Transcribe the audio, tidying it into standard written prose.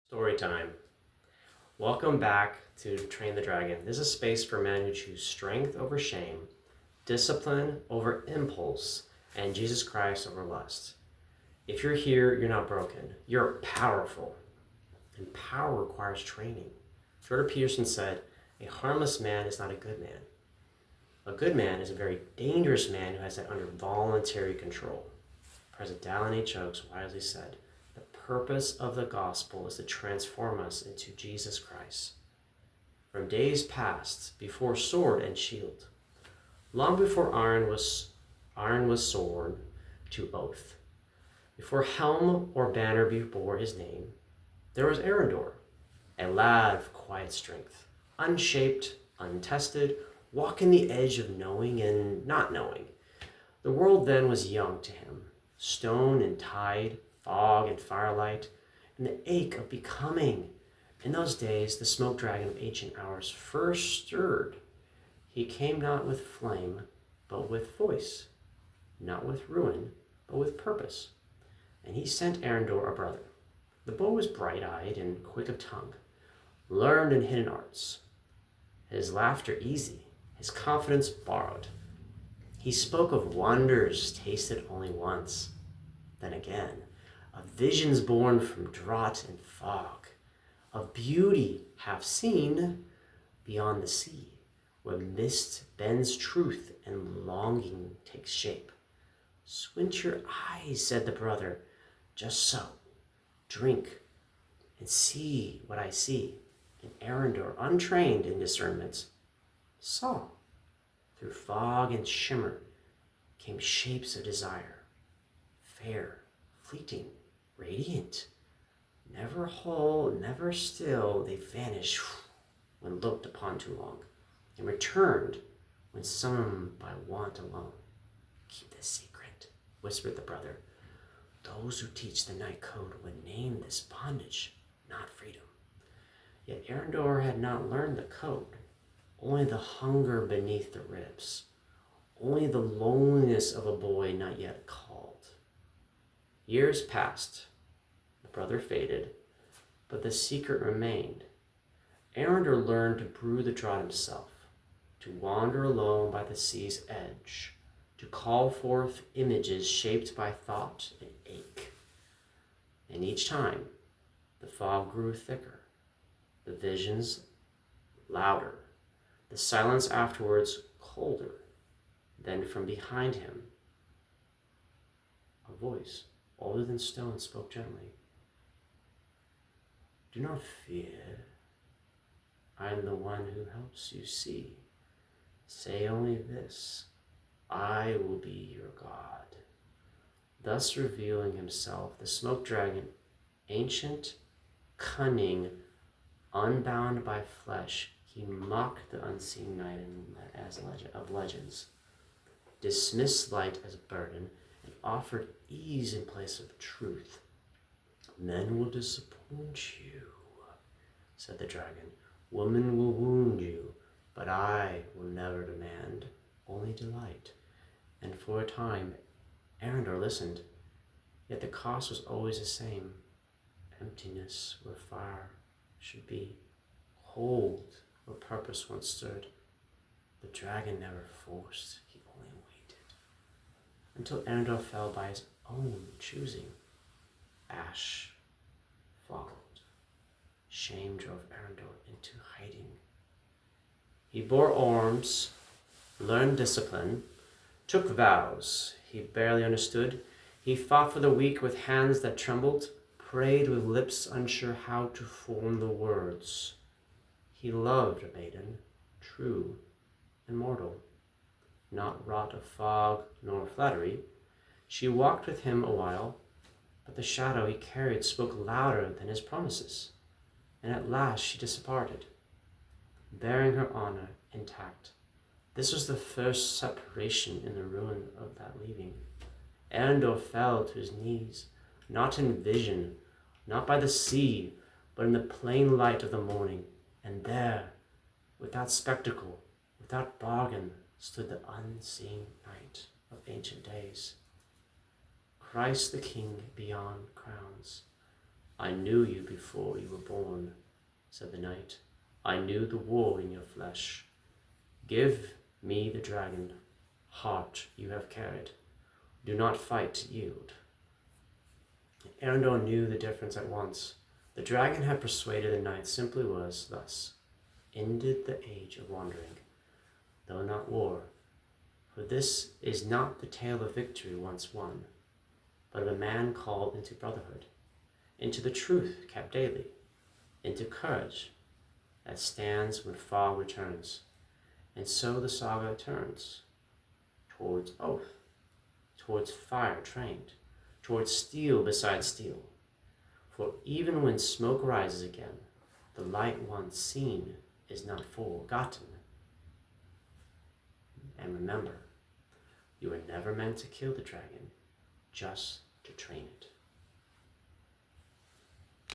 Story time. Welcome back to Train the Dragon. This is a space for men who choose strength over shame, discipline over impulse, and Jesus Christ over lust. If you're here, you're not broken. You're powerful. And power requires training. Jordan Peterson said, "A harmless man is not a good man. A good man is a very dangerous man who has that under voluntary control." President Dallin H. Oaks wisely said, "The purpose of the gospel is to transform us into Jesus Christ." From days past, before sword and shield, long before iron was sworn to oath, before helm or banner bore his name, there was Arendor, a lad of quiet strength, unshaped, untested, walking the edge of knowing and not knowing. The world then was young to him, stone and tide, fog and firelight, and the ache of becoming. In those days, the smoke dragon of ancient hours first stirred. He came not with flame, but with voice, not with ruin, but with purpose. And he sent Arendor a brother. The boy was bright-eyed and quick of tongue, learned in hidden arts. His laughter easy, his confidence borrowed. He spoke of wonders tasted only once, then again, of visions born from drought and fog, of beauty half seen beyond the sea, where mist bends truth and longing takes shape. "Squint your eyes," said the brother, "just so. Drink and see what I see." And Arendor, untrained in discernment, saw. Through fog and shimmer came shapes of desire, fair, fleeting, radiant, never whole, never still. They vanished when looked upon too long, and returned when summoned by want alone. "Keep this secret," whispered the brother. "Those who teach the night code would name this bondage, not freedom." Yet Arendor had not learned the code, only the hunger beneath the ribs, only the loneliness of a boy not yet called. Years passed, the brother faded, but the secret remained. Arendor learned to brew the draught himself, to wander alone by the sea's edge, to call forth images shaped by thought and ache. And each time, the fog grew thicker, the visions louder, the silence afterwards colder. Then from behind him, a voice older than stone spoke gently. "Do not fear. I am the one who helps you see. Say only this: I will be your God." Thus revealing himself, the smoke dragon, ancient, cunning, unbound by flesh, he mocked the unseen night of legends, dismissed light as a burden, and offered ease in place of truth. "Men will disappoint you," said the dragon. "Women will wound you, but I will never demand, only delight." And for a time, Arendor listened, yet the cost was always the same: emptiness where fire should be, cold where purpose once stood. The dragon never forced, he only waited, until Arendor fell by his own choosing. Ash followed. Shame drove Arendor into hiding. He bore arms, learned discipline, took vows he barely understood. He fought for the weak with hands that trembled, prayed with lips unsure how to form the words. He loved a maiden, true and mortal, not wrought of fog nor flattery. She walked with him a while, but the shadow he carried spoke louder than his promises, and at last she departed, bearing her honor intact. This was the first separation in the ruin of that leaving. Arendor fell to his knees, not in vision, not by the sea, but in the plain light of the morning. And there, without spectacle, without bargain, stood the unseen night of ancient days. Christ the King beyond crowns, I knew you before you were born, said the knight. I knew the war in your flesh. Give me the dragon, heart you have carried. Do not fight to yield. Arundel knew the difference at once. The dragon had persuaded the knight simply was thus, ended the age of wandering, though not war. For this is not the tale of victory once won, but of a man called into brotherhood, into the truth kept daily, into courage that stands when fog returns. And so the saga turns towards oath, towards fire trained, towards steel beside steel. For even when smoke rises again, the light once seen is not forgotten. And remember, you were never meant to kill the dragon, just to train it.